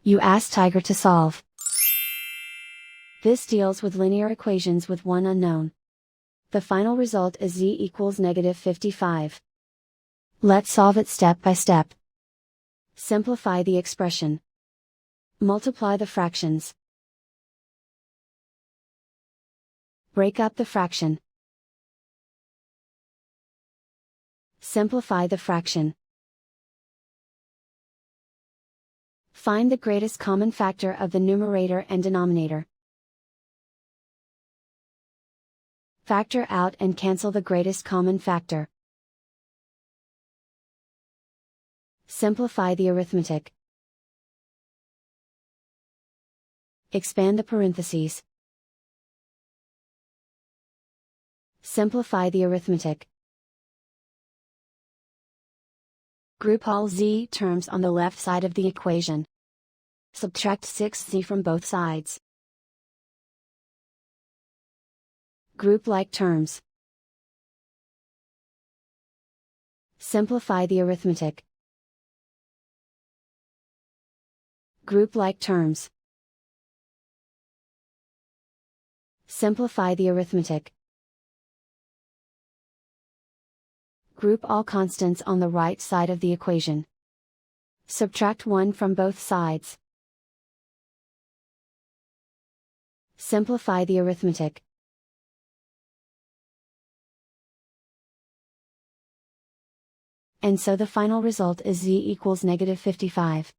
You ask Tiger to solve. This deals with linear equations with one unknown. The final result is z equals -55. Let's solve it step by step. Simplify the expression. Multiply the fractions. Break up the fraction. Simplify the fraction. Find the greatest common factor of the numerator and denominator. Factor out and cancel the greatest common factor. Simplify the arithmetic. Expand the parentheses. Simplify the arithmetic. Group all z terms on the left side of the equation. Subtract 6z from both sides. Group like terms. Simplify the arithmetic. Group like terms. Simplify the arithmetic. Group all constants on the right side of the equation. Subtract 1 from both sides. Simplify the arithmetic. And so the final result is z equals -55.